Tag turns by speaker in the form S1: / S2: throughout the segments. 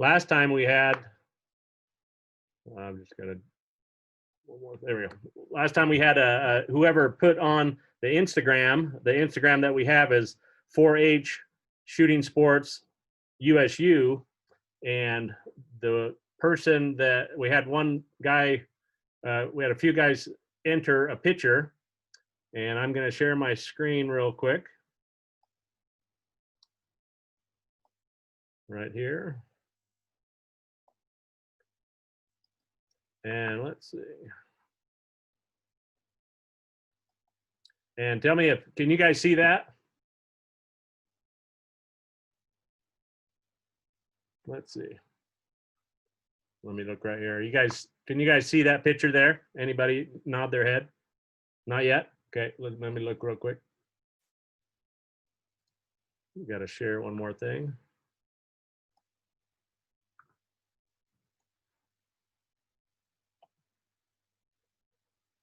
S1: last time we had, I'm just gonna, there we go. Last time we had whoever put on the Instagram that we have is 4-H Shooting Sports USU, and the person that we had, one guy, we had a few guys enter a picture, and I'm going to share my screen real quick right here. And let's see. And tell me if, can you guys see that? Let's see. Let me look right here. You guys, can you guys see that picture there? Anybody nod their head? Not yet? Okay, let me look real quick. We got to share one more thing.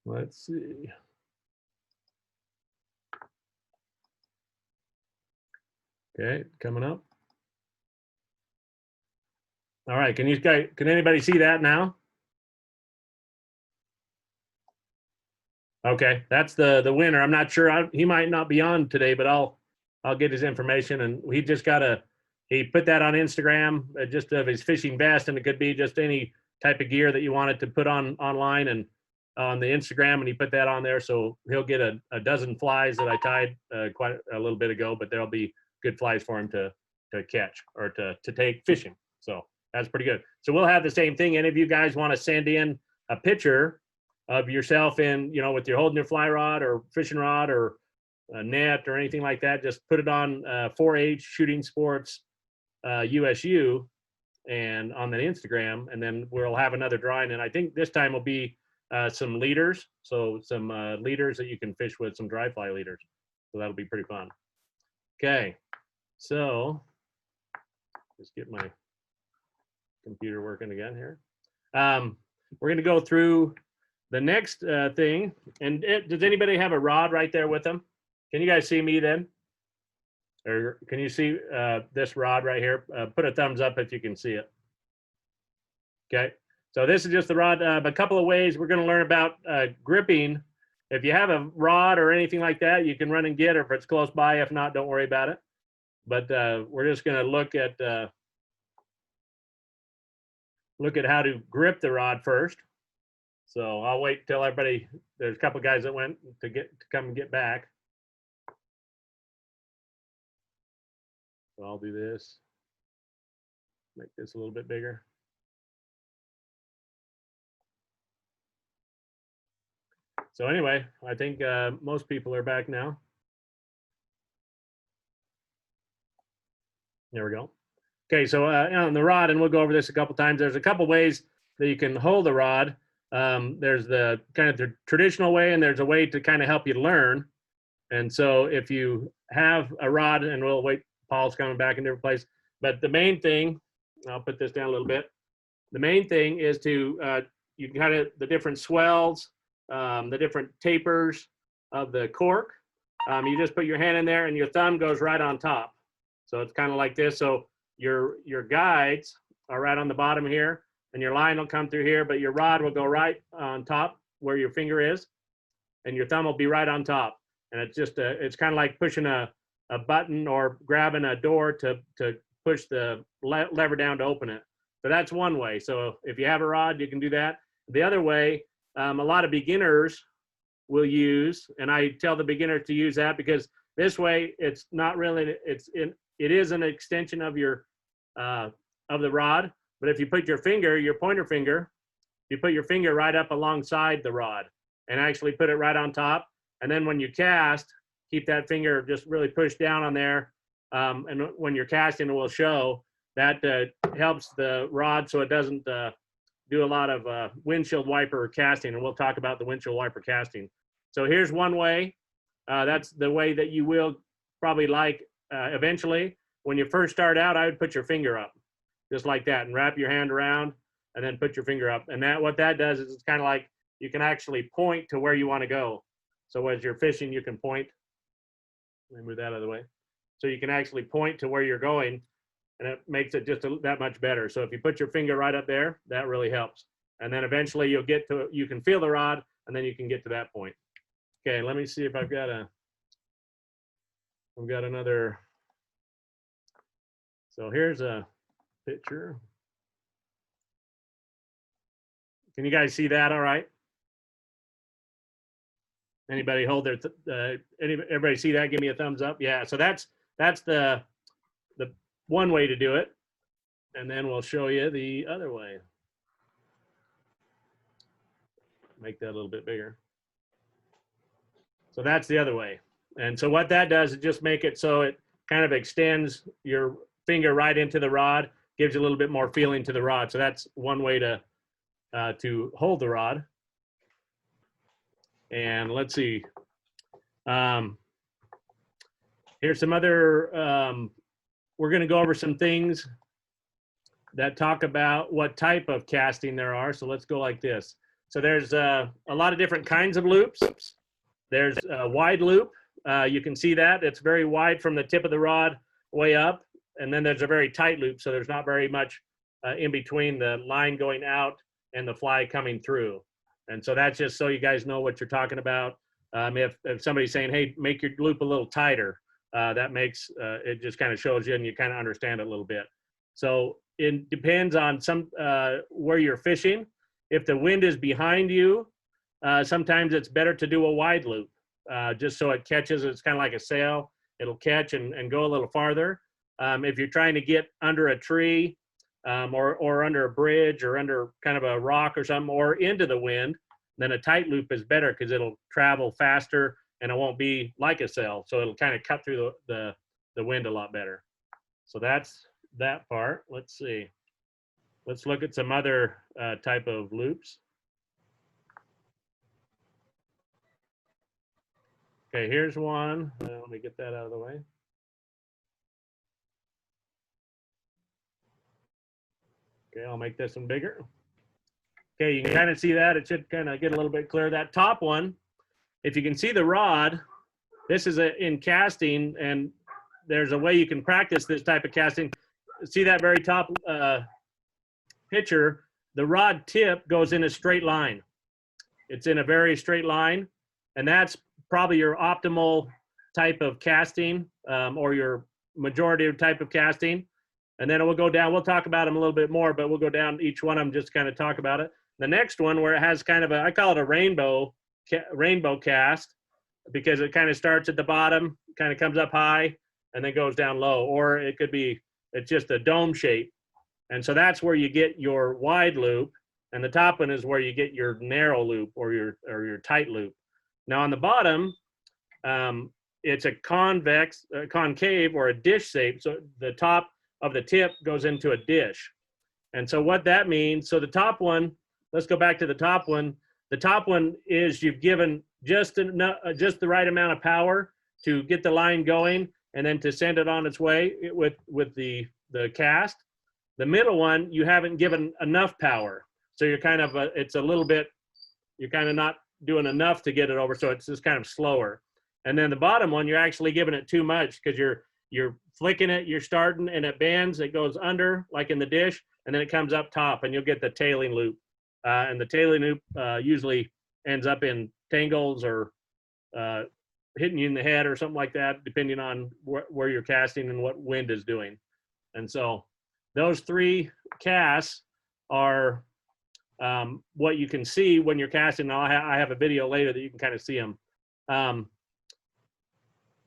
S1: Let's see. Okay, coming up. All right, can anybody see that now? Okay, that's the winner. I'm not sure. He might not be on today, but I'll get his information. And he just he put that on Instagram, just of his fishing vest, and it could be just any type of gear that you wanted to put on online and on the Instagram, and he put that on there. So he'll get a dozen flies that I tied quite a little bit ago, but there'll be good flies for him to catch or to take fishing. So that's pretty good. So we'll have the same thing. Any of you guys want to send in a picture of yourself in, with your holding your fly rod or fishing rod or a net or anything like that, just put it on 4-H Shooting Sports USU and on the Instagram, and then we'll have another drawing. And I think this time will be some leaders. So some leaders that you can fish with, some dry fly leaders. So that'll be pretty fun. Okay, so just get my computer working again here. We're going to go through the next thing. And does anybody have a rod right there with them? Can you guys see me then? Or can you see this rod right here? Put a thumbs up if you can see it. Okay, so this is just the rod. A couple of ways we're going to learn about gripping. If you have a rod or anything like that, you can run and get, or if it's close by. If not, don't worry about it. But we're just going to look at how to grip the rod first. So I'll wait till everybody. There's a couple of guys that went to come and get back. So I'll do this. Make this a little bit bigger. So anyway, I think most people are back now. There we go. Okay, so on the rod, and we'll go over this a couple times. There's a couple ways that you can hold the rod. There's the kind of the traditional way, and there's a way to kind of help you learn. And so if you have a rod, and we'll wait, Paul's coming back in a different place. But the main thing, I'll put this down a little bit. The main thing is to, you kind of, the different swells, the different tapers of the cork. You just put your hand in there and your thumb goes right on top. So it's kind of like this. So your guides are right on the bottom here, and your line will come through here, but your rod will go right on top where your finger is, and your thumb will be right on top. And it's just it's kind of like pushing a button or grabbing a door to push the lever down to open it. So that's one way. So if you have a rod, you can do that. The other way, a lot of beginners will use, and I tell the beginner to use that because this way it's not really, it is an extension of your of the rod. But if you put your finger, your pointer finger, you put your finger right up alongside the rod and actually put it right on top. And then when you cast, keep that finger just really pushed down on there. And when you're casting, it will show. That helps the rod so it doesn't do a lot of windshield wiper casting. And we'll talk about the windshield wiper casting. So here's one way. That's the way that you will probably like eventually. When you first start out, I would put your finger up just like that and wrap your hand around and then put your finger up. And that what that does is it's kind of like you can actually point to where you want to go. So as you're fishing, you can point. Let me move that out of the way. So you can actually point to where you're going. and it makes it just that much better. So if you put your finger right up there, that really helps. And then eventually you'll get to, you can feel the rod, and then you can get to that point. Okay, let me see if I've got another. So here's a picture. Can you guys see that all right? Anybody hold their, everybody see that? Give me a thumbs up. Yeah, so that's the one way to do it. And then we'll show you the other way. Make that a little bit bigger. So that's the other way. And so what that does is just make it so it kind of extends your finger right into the rod, gives you a little bit more feeling to the rod. So that's one way to hold the rod. And let's see. Here's some other, we're going to go over some things that talk about what type of casting there are. So let's go like this. So there's a lot of different kinds of loops. There's a wide loop. You can see that. It's very wide from the tip of the rod way up. And then there's a very tight loop. So there's not very much in between the line going out and the fly coming through. And so that's just so you guys know what you're talking about. If somebody's saying, hey, make your loop a little tighter, that makes, it just kind of shows you and you kind of understand it a little bit. So it depends on where you're fishing. If the wind is behind you, sometimes it's better to do a wide loop, just so it catches. It's kind of like a sail. It'll catch and go a little farther. If you're trying to get under a tree or under a bridge or under kind of a rock or something or into the wind, then a tight loop is better because it'll travel faster and it won't be like a sail. So it'll kind of cut through the wind a lot better. So that's that part. Let's see. Let's look at some other type of loops. Okay, here's one. Let me get that out of the way. Okay, I'll make this one bigger. Okay, you can kind of see that. It should kind of get a little bit clearer. That top one, if you can see the rod, this is in casting, and there's a way you can practice this type of casting. See that very top picture? The rod tip goes in a straight line. It's in a very straight line, and that's probably your optimal type of casting, or your majority type of casting. And then we'll go down, we'll talk about them a little bit more, but we'll go down each one of them, just kind of talk about it. The next one, where it has kind of I call it a rainbow cast, because it kind of starts at the bottom, kind of comes up high, and then goes down low. Or it could be, it's just a dome shape. And so that's where you get your wide loop, and the top one is where you get your narrow loop or your tight loop. Now on the bottom, it's a concave or a dish shape. So the top of the tip goes into a dish. And so what that means, so the top one, let's go back to the top one. The top one is you've given just the right amount of power to get the line going and then to send it on its way with the cast. The middle one, you haven't given enough power. So you're kind of, it's a little bit, you're kind of not doing enough to get it over. So it's just kind of slower. And then the bottom one, you're actually giving it too much because you're flicking it, you're starting, and it bends, it goes under like in the dish, and then it comes up top, and you'll get the tailing loop. And the tailing loop usually ends up in tangles or hitting you in the head or something like that, depending on where you're casting and what wind is doing. And so those three casts are what you can see when you're casting. I have a video later that you can kind of see them.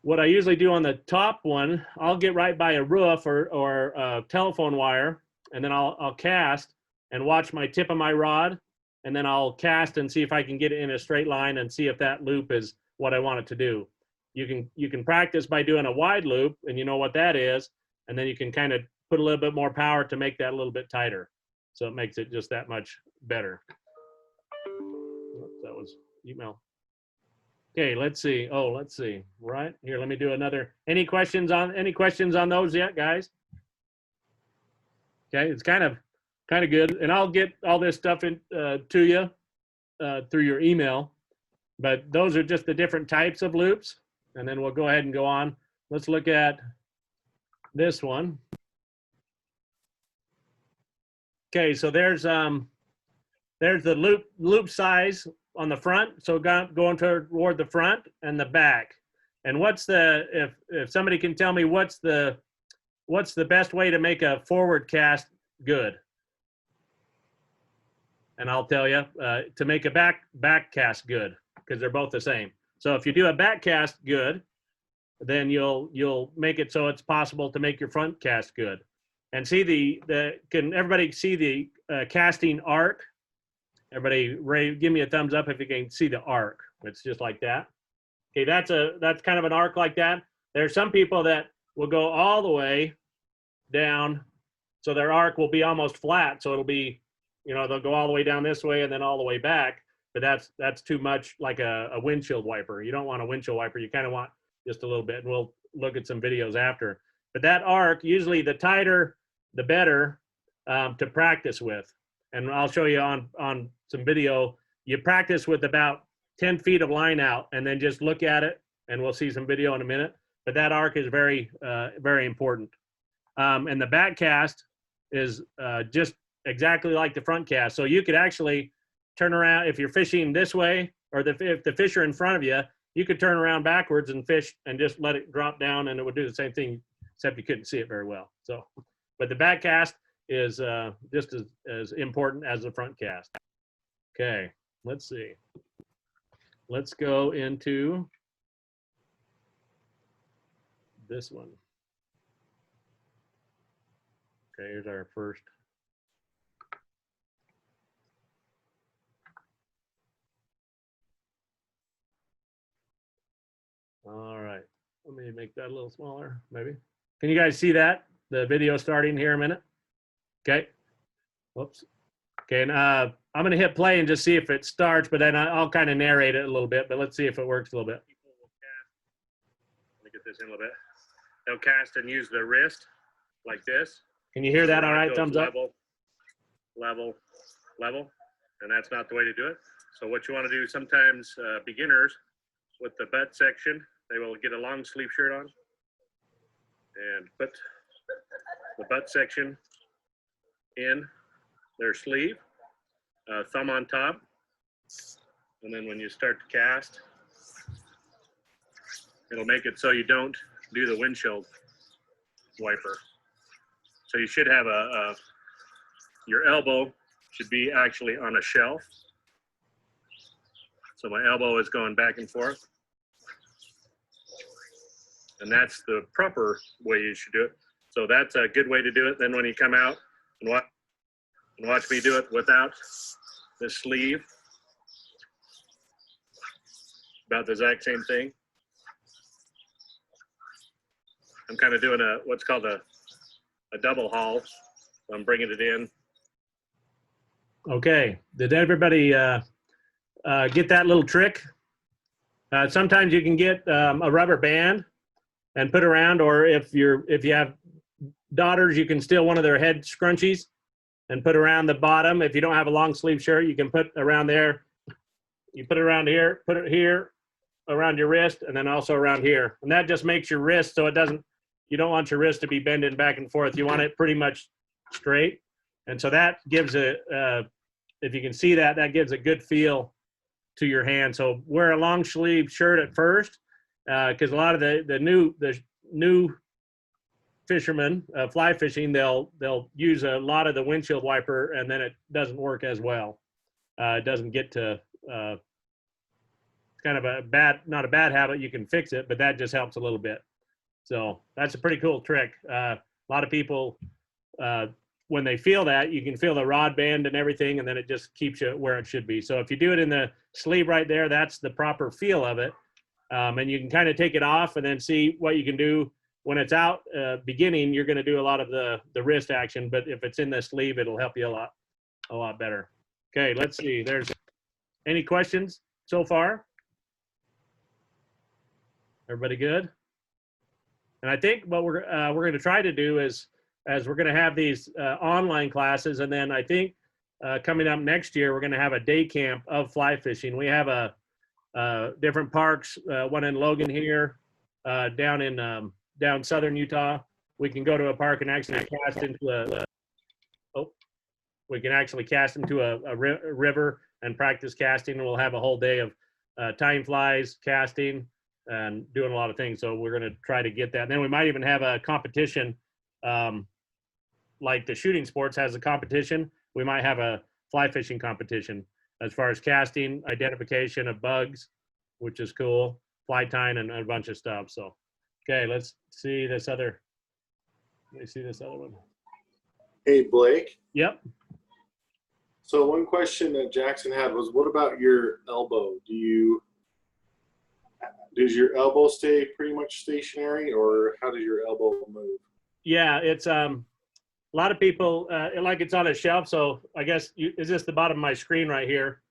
S1: What I usually do on the top one, I'll get right by a roof or a telephone wire, and then I'll cast and watch my tip of my rod, and then I'll cast and see if I can get it in a straight line and see if that loop is what I want it to do. You can practice by doing a wide loop, and you know what that is, and then you can kind of put a little bit more power to make that a little bit tighter. So it makes it just that much better. That was email. Okay, let's see. Oh, let's see. Right here, let me do another. Any questions on those yet, guys? Okay, it's kind of good, and I'll get all this stuff in to you through your email. But those are just the different types of loops, and then we'll go ahead and go on. Let's look at this one. Okay, so there's the loop size on the front, so going toward the front and the back. And what's the if somebody can tell me what's the best way to make a forward cast good? And I'll tell you to make a back cast good, because they're both the same. So if you do a back cast good, then you'll make it so it's possible to make your front cast good. And see can everybody see the casting arc? Everybody, Ray, give me a thumbs up if you can see the arc. It's just like that. Okay, that's kind of an arc like that. There are some people that will go all the way down, so their arc will be almost flat. So it'll be, they'll go all the way down this way and then all the way back. But that's too much like a windshield wiper. You don't want a windshield wiper. You kind of want just a little bit. And we'll look at some videos after. But that arc, usually the tighter, the better to practice with. And I'll show you on some video. You practice with about 10 feet of line out, and then just look at it, and we'll see some video in a minute. But that arc is very, very important. And the back cast is just exactly like the front cast. So you could actually turn around if you're fishing this way, or if the fish are in front of you, you could turn around backwards and fish and just let it drop down, and it would do the same thing, except you couldn't see it very well. So, but the back cast is just as important as the front cast. Okay, let's see. Let's go into this one. Okay, here's our first. All right, let me make that a little smaller, maybe. Can you guys see that? The video starting here in a minute. Okay. Whoops. Okay, and I'm going to hit play and just see if it starts, but then I'll kind of narrate it a little bit, but let's see if it works a little bit. Let me get this in a little bit. They'll cast and use the wrist like this. Can you hear that all right? Thumbs up. Level, and that's not the way to do it. So what you want to do, sometimes beginners with the butt section, they will get a long sleeve shirt on and put the butt section in their sleeve, thumb on top, and then when you start to cast, it'll make it so you don't do the windshield wiper. So you should have your elbow should be actually on a shelf. So my elbow is going back and forth. And that's the proper way you should do it. So that's a good way to do it. Then when you come out and watch me do it without the sleeve, about the exact same thing. I'm kind of doing what's called a double haul. So I'm bringing it in. Okay, did everybody get that little trick? Sometimes you can get a rubber band and put around, or if you have daughters, you can steal one of their head scrunchies and put around the bottom. If you don't have a long sleeve shirt, you can put around there. You put it around here, put it here, around your wrist, and then also around here. And that just makes your wrist so it doesn't, you don't want your wrist to be bending back and forth. You want it pretty much straight. And so that gives if you can see that, that gives a good feel to your hand. So wear a long sleeve shirt at first, because a lot of the new fishermen fly fishing, they'll use a lot of the windshield wiper, and then it doesn't work as well. It doesn't get to kind of not a bad habit. You can fix it, but that just helps a little bit. So that's a pretty cool trick. A lot of people, when they feel that, you can feel the rod bend and everything, and then it just keeps you where it should be. So if you do it in the sleeve right there, that's the proper feel of it. And you can kind of take it off and then see what you can do when it's out. Beginning, you're going to do a lot of the wrist action, but if it's in the sleeve, it'll help you a lot better. Okay, let's see. There's any questions so far? Everybody good? And I think what we're going to try to do is we're going to have these online classes, and then I think coming up next year, we're going to have a day camp of fly fishing. We have different parks, one in Logan here, down southern Utah. We can go to a park and actually cast into we can actually cast them to a river and practice casting, and we'll have a whole day of tying flies, casting, and doing a lot of things. So we're going to try to get that. And then we might even have a competition, like the shooting sports has a competition. We might have a fly fishing competition as far as casting, identification of bugs, which is cool, fly tying, and a bunch of stuff. So, okay, let's see this other. Let me see this other one.
S2: Hey, Blake.
S1: Yep.
S2: So one question that Jackson had was, what about your elbow? Does your elbow stay pretty much stationary, or how does your elbow move?
S1: Yeah, it's a lot of people like it's on a shelf. So I guess is this the bottom of my screen right here?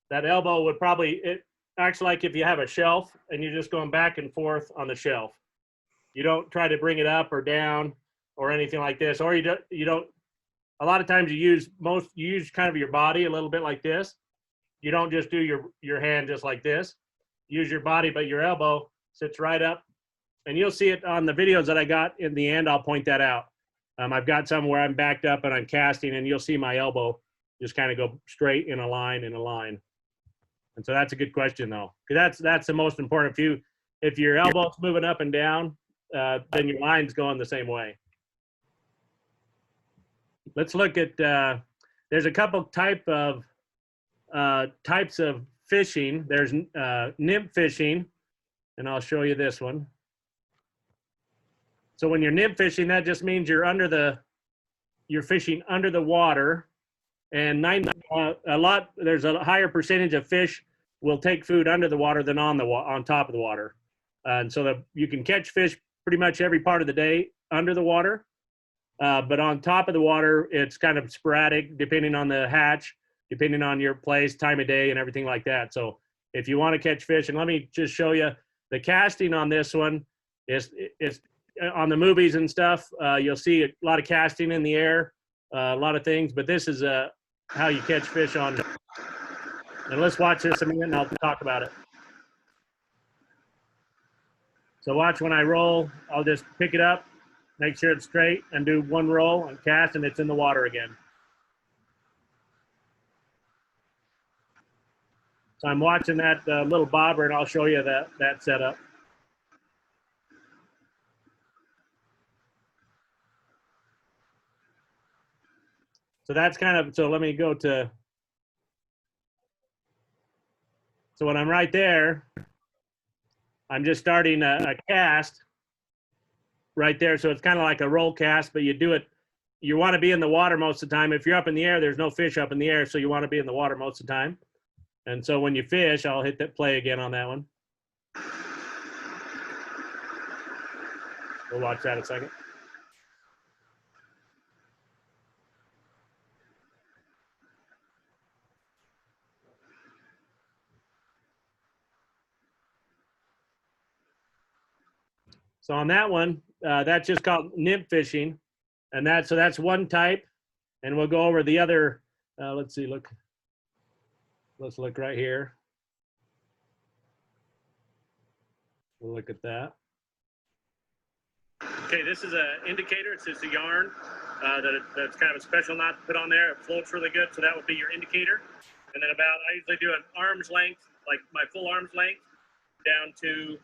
S1: That elbow would probably, it acts like if you have a shelf and you're just going back and forth on the shelf. You don't try to bring it up or down or anything like this, or you don't. A lot of times you use kind of your body a little bit like this. You don't just do your hand just like this. Use your body, but your elbow sits right up, and you'll see it on the videos that I got in the end. I'll point that out. I've got some where I'm backed up and I'm casting, and you'll see my elbow just kind of go straight in a line. And so that's a good question though, because that's the most important. If your elbow's moving up and down, then your line's going the same way. Let's look at, there's a couple types of fishing. There's nymph fishing, and I'll show you this one. So when you're nymph fishing, that just means you're fishing under the water, and there's a higher percentage of fish will take food under the water than on top of the water. And so you can catch fish pretty much every part of the day under the water. But on top of the water, it's kind of sporadic depending on the hatch, depending on your place, time of day, and everything like that. So if you want to catch fish, and let me just show you the casting on this one is on the movies and stuff. You'll see a lot of casting in the air, a lot of things, but this is how you catch fish on. And let's watch this a minute and I'll talk about it. So watch when I roll, I'll just pick it up, make sure it's straight, and do one roll and cast, and it's in the water again. So I'm watching that little bobber, and I'll show you that setup. So that's kind of, so let me go to, so when I'm right there, I'm just starting a cast right there. So it's kind of like a roll cast, but you want to be in the water most of the time. If you're up in the air, there's no fish up in the air, so you want to be in the water most of the time. And so when you fish, I'll hit that play again on that one. We'll watch that in a second. So on that one, that's just called nymph fishing. And that's one type. And we'll go over the other, let's see, let's look right here. We'll look at that. Okay, this is an indicator. It's just a yarn that's kind of a special knot to put on there. It floats really good, so that would be your indicator. And then I usually do an arm's length, like my full arm's length, down to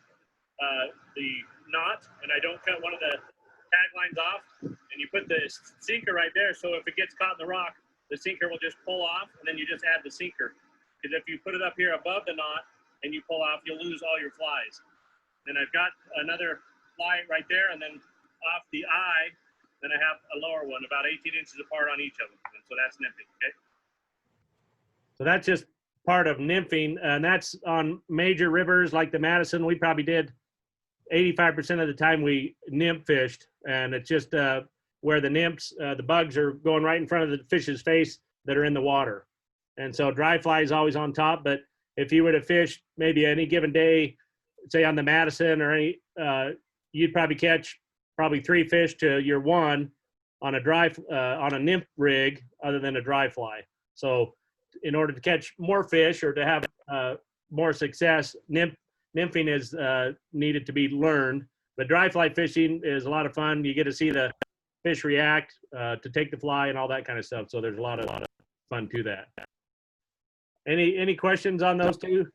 S1: the knot, and I don't cut one of the tag lines off. And you put the sinker right there, so if it gets caught in the rock, the sinker will just pull off, and then you just add the sinker. Because if you put it up here above the knot and you pull off, you'll lose all your flies. Then I've got another fly right there, and then off the eye, then I have a lower one about 18 inches apart on each of them. And so that's nymphing, okay? So that's just part of nymphing, and that's on major rivers like the Madison. We probably did 85% of the time we nymph fished, and it's just where the nymphs, the bugs are going right in front of the fish's face that are in the water. And so dry fly is always on top, but if you were to fish maybe any given day, say on the Madison or any, you'd probably catch 3 fish to your 1 on a nymph rig other than a dry fly. So in order to catch more fish or to have more success, nymphing is needed to be learned. But dry fly fishing is a lot of fun. You get to see the fish react to take the fly and all that kind of stuff. So there's a lot of fun to that. Any questions on those two?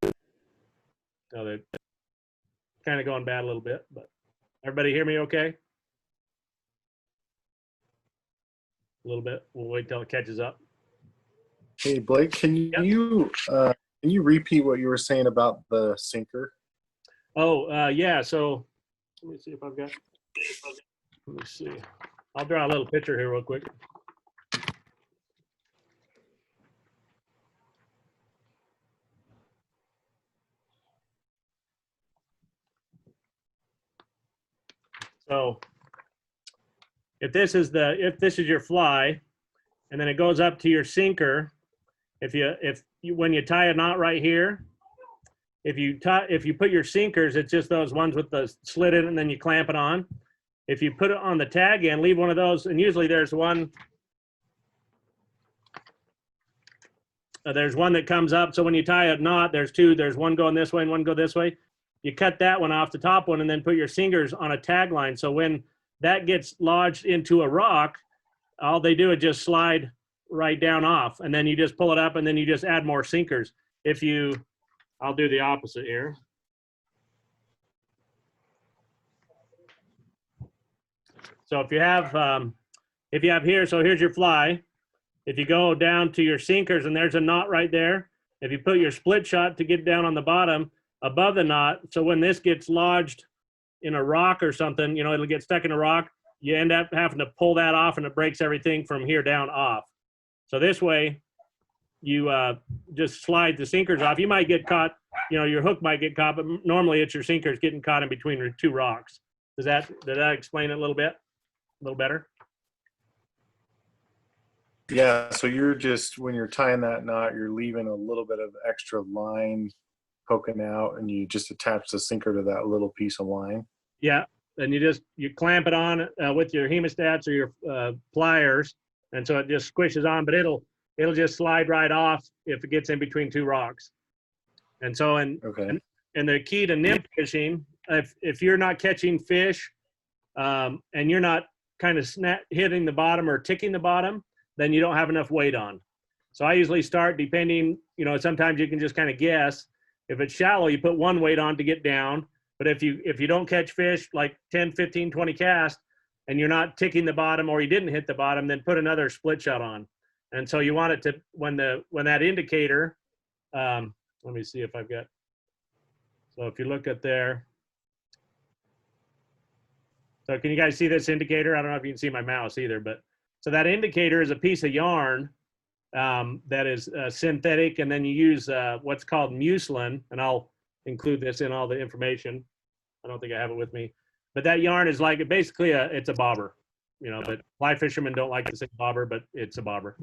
S1: No, they're kind of going bad a little bit, but everybody hear me okay? A little bit. We'll wait till it catches up.
S2: Hey, Blake, can you repeat what you were saying about the sinker?
S1: Oh, yeah. So let me see if I've got. Let me see. I'll draw a little picture here real quick. So if this is your fly, and then it goes up to your sinker, when you tie a knot right here, if you put your sinkers, it's just those ones with the slit in it, and then you clamp it on. If you put it on the tag end, leave one of those, and usually there's one that comes up. So when you tie a knot, there's two. There's one going this way and one go this way. You cut that one off the top one and then put your sinkers on a tag line. So when that gets lodged into a rock, all they do is just slide right down off, and then you just pull it up, and then you just add more sinkers. I'll do the opposite here. So if you have here, so here's your fly. If you go down to your sinkers and there's a knot right there, if you put your split shot to get down on the bottom above the knot, so when this gets lodged in a rock or something, it'll get stuck in a rock, you end up having to pull that off, and it breaks everything from here down off. So this way, you just slide the sinkers off. You might get caught, your hook might get caught, but normally it's your sinkers getting caught in between two rocks. Did that explain it a little bit? A little better?
S2: Yeah, so when you're tying that knot, you're leaving a little bit of extra line poking out, and you just attach the sinker to that little piece of line.
S1: Yeah, and you clamp it on with your hemostats or your pliers, and so it just squishes on, but it'll just slide right off if it gets in between two rocks. And so, and the key to nymph fishing, if you're not catching fish and you're not kind of hitting the bottom or ticking the bottom, then you don't have enough weight on. So I usually start depending, sometimes you can just kind of guess. If it's shallow, you put one weight on to get down. But if you don't catch fish like 10, 15, 20 casts and you're not ticking the bottom or you didn't hit the bottom, then put another split shot on. And so you want it to, when that indicator, let me see if I've got, so if you look at there, so can you guys see this indicator? I don't know if you can see my mouse either, but so that indicator is a piece of yarn that is synthetic, and then you use what's called mucilin, and I'll include this in all the information. I don't think I have it with me, but that yarn is like basically it's a bobber, but fly fishermen don't like to say bobber, but it's a bobber.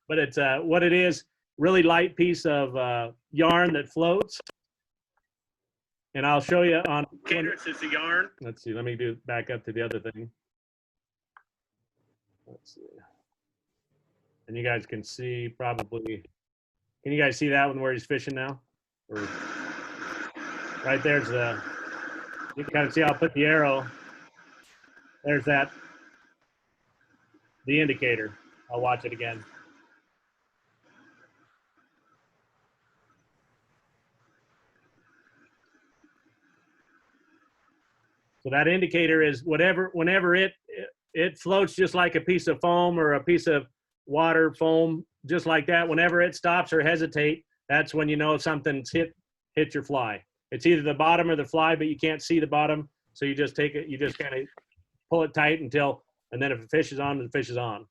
S1: But it's what it is, really light piece of yarn that floats. And I'll show you on. It's just a yarn. Let's see. Let me back up to the other thing. Let's see. And you guys can see probably. Can you guys see that one where he's fishing now? Or right there's the. You can kind of see. I'll put the arrow. There's that. The indicator. I'll watch it again. So that indicator is whenever it floats just like a piece of foam or a piece of water foam, just like that. Whenever it stops or hesitate, that's when you know something's hit your fly. It's either the bottom or the fly, but you can't see the bottom. So you just take it, you just kind of pull it tight and then if the fish is on, the fish is on.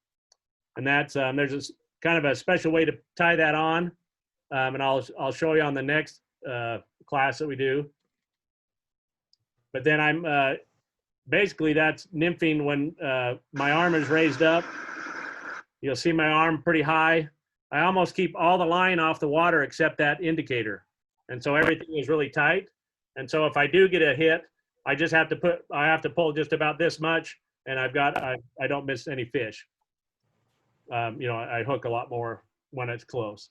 S1: And that's, there's a kind of a special way to tie that on. And I'll show you on the next class that we do. But then I'm basically that's nymphing when my arm is raised up. You'll see my arm pretty high. I almost keep all the line off the water except that indicator. And so everything is really tight. And so if I do get a hit, I have to pull just about this much, and I don't miss any fish. I hook a lot more when it's close.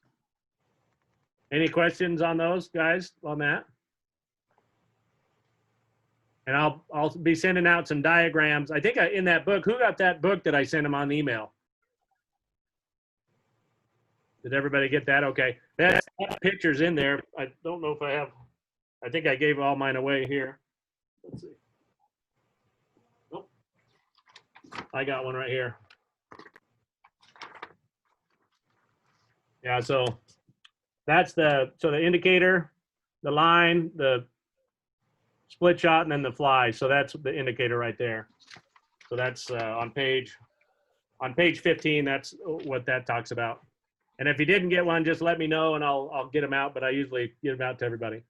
S1: Any questions on those guys on that? And I'll be sending out some diagrams. I think in that book, who got that book that I sent them on email? Did everybody get that? Okay. That picture's in there. I don't know if I have, I think I gave all mine away here. Let's see. Nope. I got one right here. Yeah, so that's the indicator, the line, the split shot, and then the fly. So that's the indicator right there. So that's on page 15. That's what that talks about. And if you didn't get one, just let me know and I'll get them out. But I usually get them out to everybody.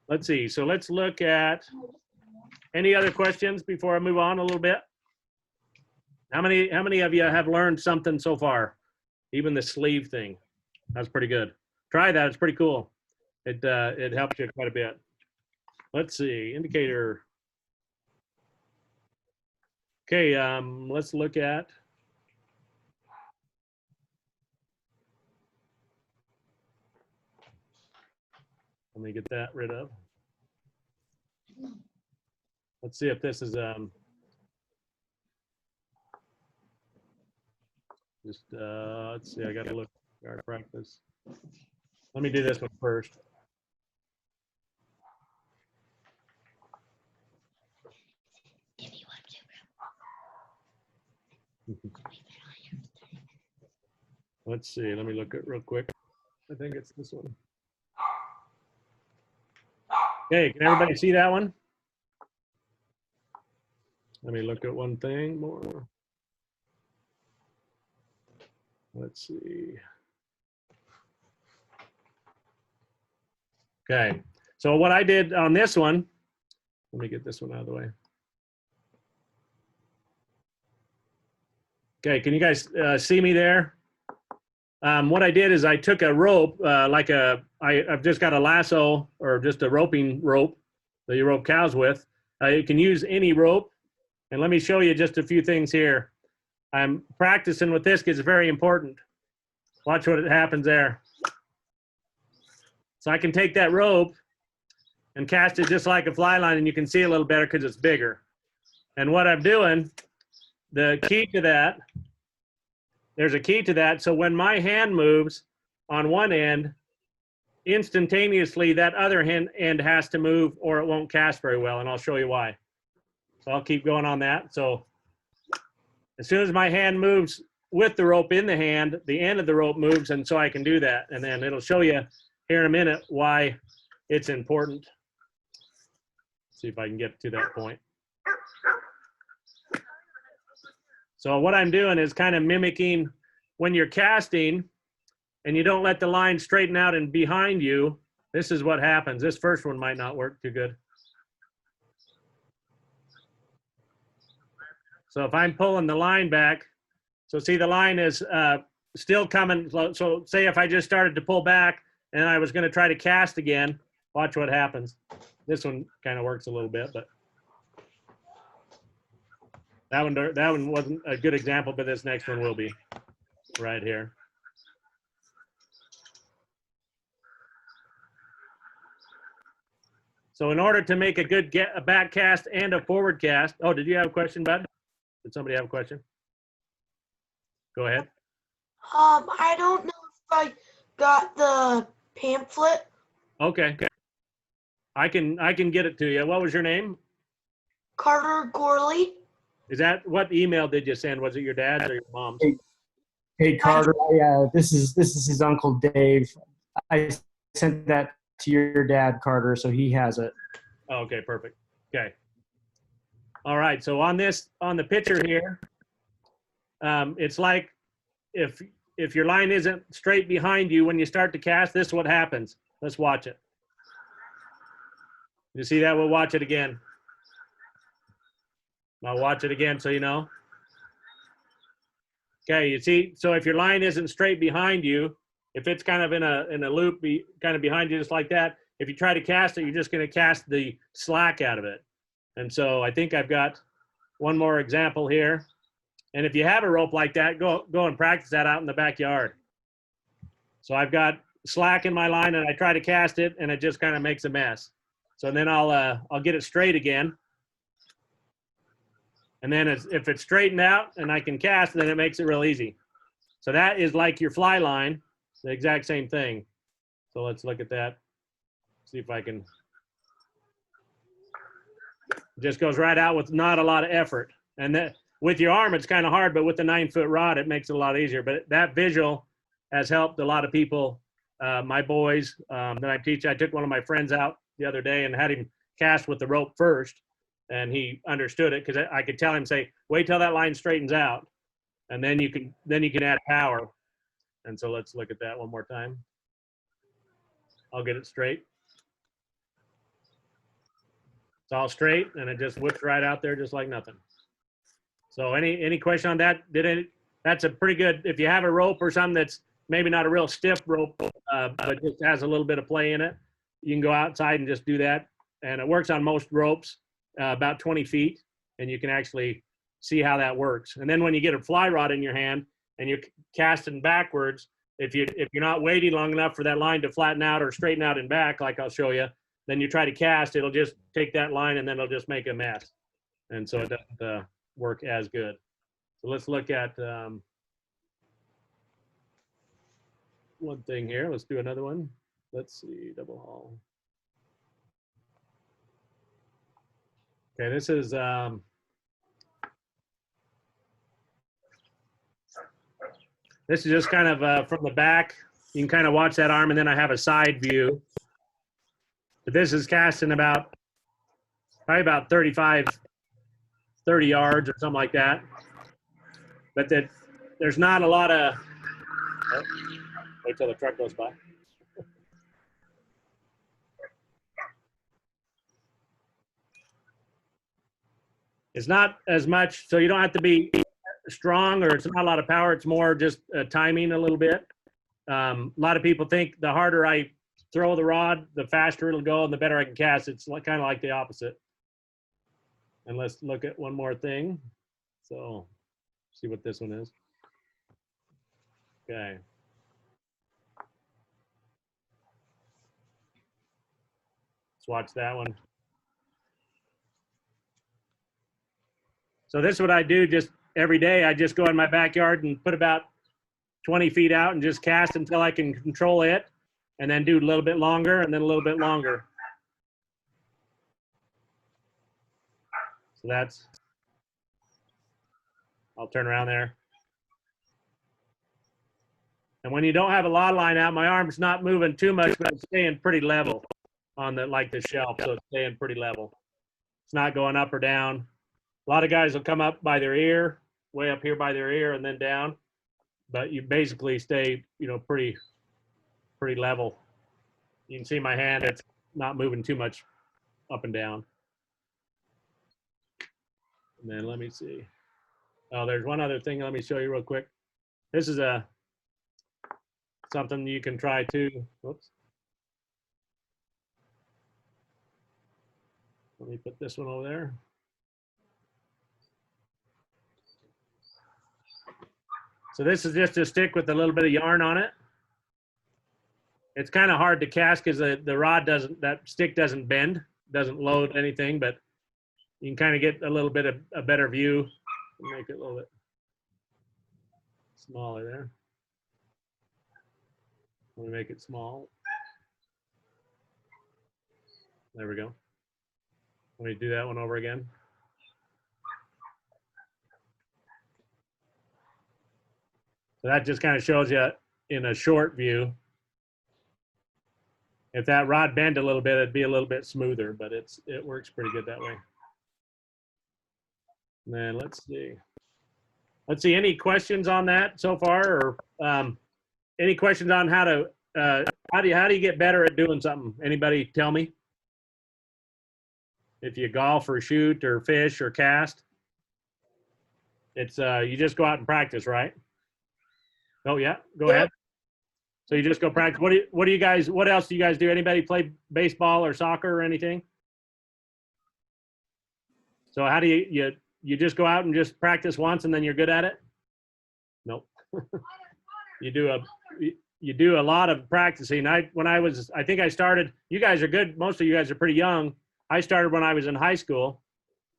S1: Let's see. So let's look at any other questions before I move on a little bit. How many of you have learned something so far? Even the sleeve thing. That's pretty good. Try that. It's pretty cool. It helps you quite a bit. Let's see. Indicator. Okay, let's look at. Let me get that rid of. Let's see if this is just let's see. I got to look our practice. Let me do this one first. Let's see. Let me look at real quick. I think it's this one. Okay, can everybody see that one? Let me look at one thing more. Let's see. Okay, so what I did on this one, let me get this one out of the way. Okay, can you guys see me there? What I did is I took a rope, I've just got a lasso or just a roping rope that you rope cows with. You can use any rope. And let me show you just a few things here. I'm practicing with this because it's very important. Watch what happens there. So I can take that rope and cast it just like a fly line, and you can see a little better because it's bigger. And what I'm doing, the key to that, there's a key to that. So when my hand moves on one end, instantaneously that other end has to move or it won't cast very well, and I'll show you why. So I'll keep going on that. So as soon as my hand moves with the rope in the hand, the end of the rope moves, and so I can do that. And then it'll show you here in a minute why it's important. See if I can get to that point. So what I'm doing is kind of mimicking when you're casting and you don't let the line straighten out and behind you, this is what happens. This first one might not work too good. So if I'm pulling the line back, so see the line is still coming. So say if I just started to pull back and I was going to try to cast again, watch what happens. This one kind of works a little bit, but that one wasn't a good example, but this next one will be right here. So in order to make a back cast and a forward cast, oh, did you have a question, Bud? Did somebody have a question? Go ahead.
S3: I don't know if I got the pamphlet.
S1: Okay. I can get it to you. What was your name?
S3: Carter Gorley.
S1: Is that what email did you send? Was it your dad's or your mom's?
S4: Hey Carter, this is his uncle Dave. I sent that to your dad, Carter, so he has it.
S1: Oh, okay, perfect. Okay. All right. So on the picture here, it's like if your line isn't straight behind you when you start to cast, this is what happens. Let's watch it. You see that? We'll watch it again. I'll watch it again so you know. Okay, you see, so if your line isn't straight behind you, if it's kind of in a loop kind of behind you just like that, if you try to cast it, you're just going to cast the slack out of it. And so I think I've got one more example here. And if you have a rope like that, go and practice that out in the backyard. So I've got slack in my line and I try to cast it and it just kind of makes a mess. So then I'll get it straight again And then if it's straightened out and I can cast, then it makes it real easy. So that is like your fly line, the exact same thing. So let's look at that. See if I can. It just goes right out with not a lot of effort. And that with your arm, it's kind of hard, but with the 9-foot rod, it makes it a lot easier. But that visual has helped a lot of people. My boys that I teach, I took one of my friends out the other day and had him cast with the rope first, and he understood it because I could tell him, say, wait till that line straightens out, and then you can add power. And so let's look at that one more time. I'll get it straight. It's all straight, and it just whips right out there just like nothing. So any question on that? That's a pretty good, if you have a rope or something that's maybe not a real stiff rope, but just has a little bit of play in it, you can go outside and just do that. And it works on most ropes, about 20 feet, and you can actually see how that works. And then when you get a fly rod in your hand and you're casting backwards, if you're not waiting long enough for that line to flatten out or straighten out and back, like I'll show you, then you try to cast, it'll just take that line and then it'll just make a mess. And so it doesn't work as good. So let's look at one thing here. Let's do another one. Let's see, double haul. Okay, this is just kind of from the back. You can kind of watch that arm, and then I have a side view. But this is casting probably about 30 yards or something like that. But there's not a lot of, oh, wait till the truck goes by. It's not as much, so you don't have to be strong, or it's not a lot of power. It's more just timing a little bit. A lot of people think the harder I throw the rod, the faster it'll go and the better I can cast. It's kind of like the opposite. And let's look at one more thing. So see what this one is. Okay. Let's watch that one. So this is what I do just every day. I just go in my backyard and put about 20 feet out and just cast until I can control it, and then do a little bit longer and then a little bit longer. So that's, I'll turn around there. And when you don't have a lot of line out, my arm's not moving too much, but it's staying pretty level on the shelf, so it's staying pretty level. It's not going up or down. A lot of guys will come up by their ear, way up here by their ear, and then down. But you basically stay, pretty level. You can see my hand, it's not moving too much up and down. And then let me see. Oh, there's one other thing. Let me show you real quick. This is something you can try too. Whoops. Let me put this one over there. So this is just a stick with a little bit of yarn on it. It's kind of hard to cast because the rod that stick doesn't bend, doesn't load anything, but you can kind of get a little bit of a better view. Make it a little bit smaller there. Let me make it small. There we go. Let me do that one over again. So that just kind of shows you in a short view. If that rod bent a little bit, it'd be a little bit smoother, but it works pretty good that way. And then let's see. Let's see, any questions on that so far, or any questions on how do you get better at doing something? Anybody tell me? If you golf or shoot or fish or cast, it's you just go out and practice, right? Oh yeah, go ahead. So you just go practice. What do you guys? What else do you guys do? Anybody play baseball or soccer or anything? So how do you just go out and just practice once and then you're good at it? Nope. You do a lot of practicing. I think I started. You guys are good. Most of you guys are pretty young. I started when I was in high school,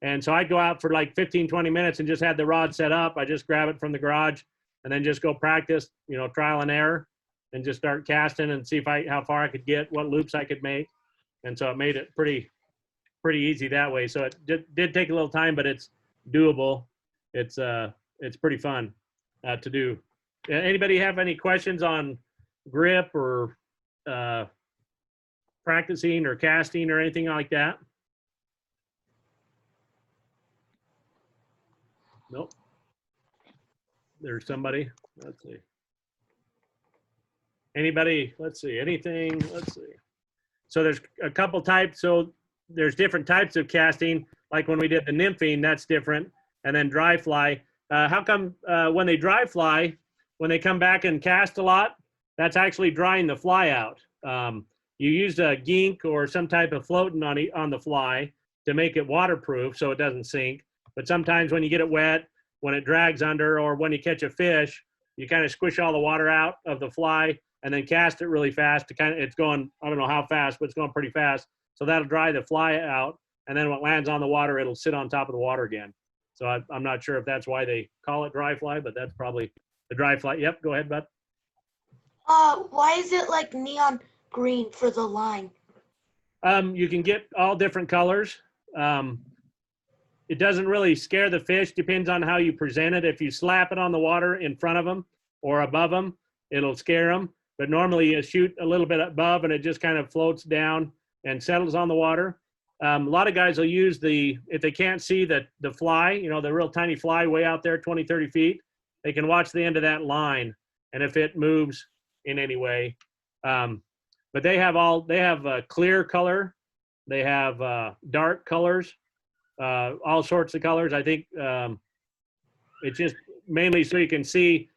S1: And so I'd go out for like 15, 20 minutes and just had the rod set up. I just grab it from the garage and then just go practice, trial and error, and just start casting and see how far I could get, what loops I could make. And so it made it pretty easy that way. So it did take a little time, but it's doable. It's pretty fun to do. Anybody have any questions on grip or practicing or casting or anything like that? Nope. There's somebody. Let's see. Anybody? Let's see. Anything? Let's see. So there's a couple types. So there's different types of casting. Like when we did the nymphing, that's different. And then dry fly. How come when they dry fly, when they come back and cast a lot, that's actually drying the fly out. You use a gink or some type of floating on the fly to make it waterproof so it doesn't sink. But sometimes when you get it wet, when it drags under, or when you catch a fish, you kind of squish all the water out of the fly and then cast it really fast to it's going, I don't know how fast, but it's going pretty fast. So that'll dry the fly out. And then when it lands on the water, it'll sit on top of the water again. So I'm not sure if that's why they call it dry fly, but that's probably the dry fly. Yep, go ahead, bud.
S3: Why is it like neon green for the line?
S1: You can get all different colors. It doesn't really scare the fish. Depends on how you present it. If you slap it on the water in front of them or above them, it'll scare them. But normally you shoot a little bit above and it just kind of floats down and settles on the water. A lot of guys will use if they can't see the fly, the real tiny fly way out there, 20, 30 feet, they can watch the end of that line. And if it moves in any way, but they have a clear color. They have dark colors. All sorts of colors. I think it's just mainly so you can see.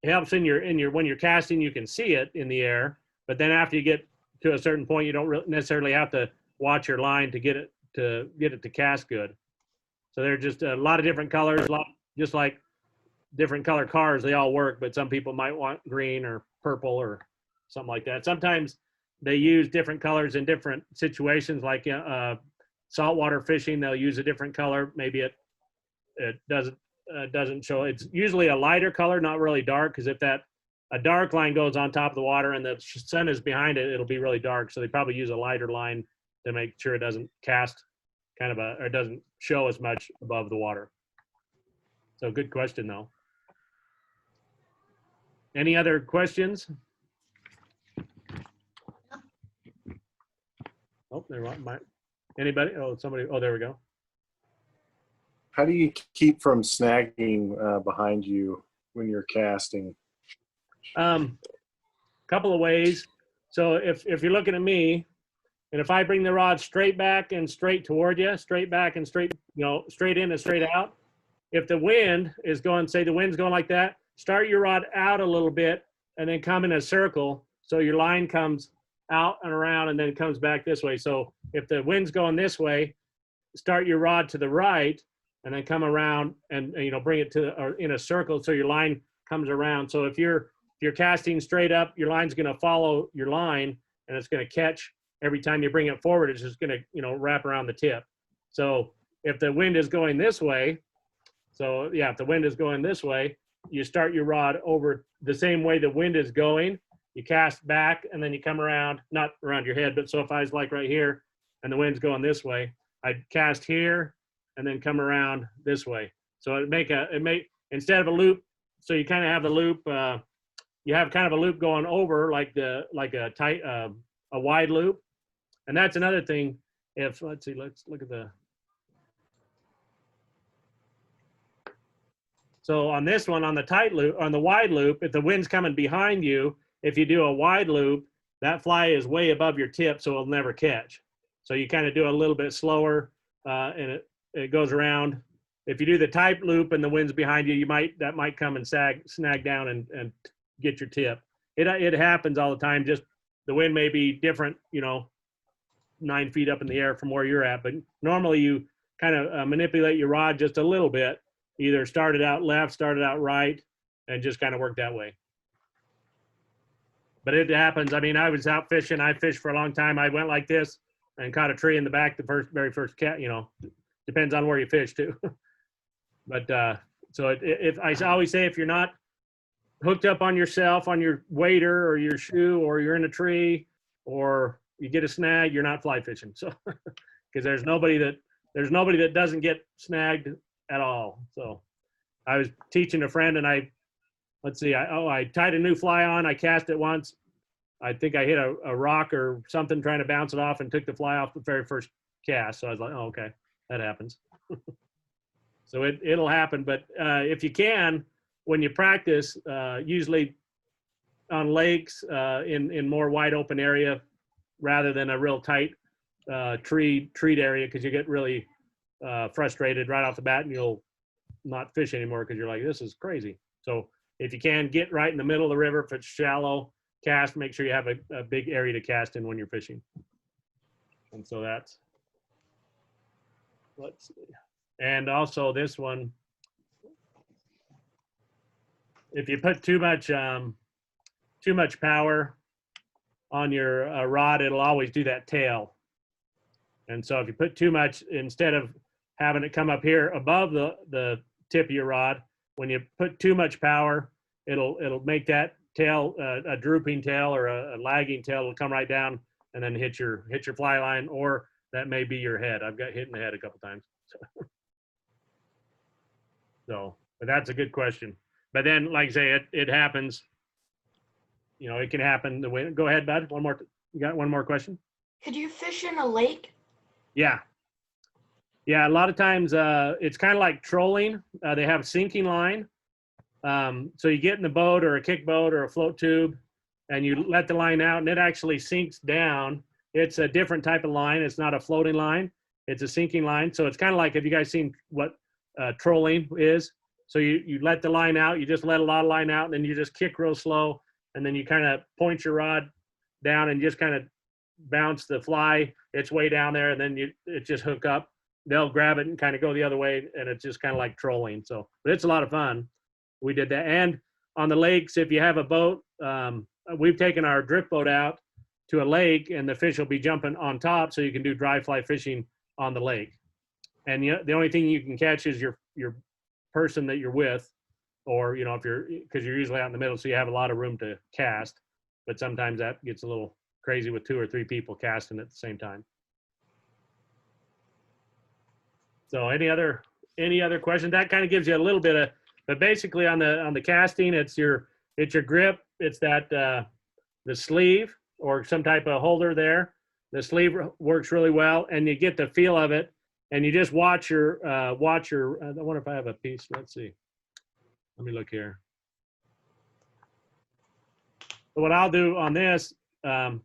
S1: It helps in your when you're casting, you can see it in the air. But then after you get to a certain point, you don't necessarily have to watch your line to get it to cast good. So they're just a lot of different colors, just like different color cars. They all work, but some people might want green or purple or something like that. Sometimes they use different colors in different situations, like saltwater fishing. They'll use a different color. Maybe it doesn't show. It's usually a lighter color, not really dark, because if a dark line goes on top of the water and the sun is behind it, it'll be really dark. So they probably use a lighter line to make sure it doesn't cast or it doesn't show as much above the water. So good question though. Any other questions? Oh, there might. Anybody? Oh, somebody. Oh, there we go.
S2: How do you keep from snagging behind you when you're casting?
S1: Couple of ways. So if you're looking at me, and if I bring the rod straight back and straight toward you, straight back and straight, straight in and straight out. If the wind is going, say the wind's going like that, start your rod out a little bit and then come in a circle. So your line comes out and around and then comes back this way. So if the wind's going this way, start your rod to the right and then come around and bring it or in a circle so your line comes around. So if you're casting straight up, your line's going to follow your line and it's going to catch every time you bring it forward. It's just going to wrap around the tip. So if the wind is going this way, if the wind is going this way, you start your rod over the same way the wind is going. You cast back and then you come around, not around your head, but so if I was like right here and the wind's going this way, I'd cast here and then come around this way. So instead of a loop, so you kind of have the loop, you have kind of a loop going over like a wide loop. And that's another thing. Let's look at so on this one, on the tight loop, on the wide loop, if the wind's coming behind you, if you do a wide loop, that fly is way above your tip, so it'll never catch. So you kind of do a little bit slower, and it goes around. If you do the tight loop and the wind's behind you, that might come and snag down and get your tip. It happens all the time. Just the wind may be different, 9 feet up in the air from where you're at, but normally you kind of manipulate your rod just a little bit, either start it out left, start it out right, and just kind of work that way. But it happens. I mean, I was out fishing. I fished for a long time. I went like this and caught a tree in the back very first cat, Depends on where you fish too. But so if I always say, if you're not hooked up on yourself, on your wader or your shoe, or you're in a tree, or you get a snag, you're not fly fishing. So because there's nobody that doesn't get snagged at all. So I was teaching a friend, and I tied a new fly on. I cast it once. I think I hit a rock or something trying to bounce it off, and took the fly off the very first cast. So I was like, oh, okay, that happens. So it'll happen. But if you can, when you practice, usually on lakes, in more wide open area, rather than a real tight treed area, because you get really frustrated right off the bat, and you'll not fish anymore because you're like, this is crazy. So if you can, get right in the middle of the river. If it's shallow, cast. Make sure you have a big area to cast in when you're fishing. And so that's, let's see. And also this one, if you put too much power on your rod, it'll always do that tail. And so if you put too much, instead of having it come up here above the tip of your rod, when you put too much power, it'll make that tail a drooping tail, or a lagging tail. It'll come right down and then hit your fly line, or that may be your head. I've got hit in the head a couple times. So, but that's a good question. But then, like I say, it happens. You know, it can happen. Go ahead, bud. You got one more question?
S3: Could you fish in a lake?
S1: Yeah. Yeah, a lot of times it's kind of like trolling. They have a sinking line. So you get in the boat, or a kick boat, or a float tube, and you let the line out, and it actually sinks down. It's a different type of line. It's not a floating line. It's a sinking line. So it's kind of like, have you guys seen what trolling is? So you let the line out, you just let a lot of line out, and then you just kick real slow, and then you kind of point your rod down and just kind of bounce the fly its way down there, and then it just hook up. They'll grab it and kind of go the other way, and it's just kind of like trolling. So, but it's a lot of fun. We did that. And on the lakes, if you have a boat, we've taken our drift boat out to a lake, and the fish will be jumping on top, so you can do dry fly fishing on the lake. And the only thing you can catch is your person that you're with, or, you know, because you're usually out in the middle, so you have a lot of room to cast. But sometimes that gets a little crazy with 2 or 3 people casting at the same time. So any other questions? That kind of gives you a little bit of, but basically on the casting, it's your grip, it's that the sleeve, or some type of holder there. The sleeve works really well, and you get the feel of it, and you just watch your I wonder if I have a piece. Let's see. Let me look here. So what I'll do on this, I'll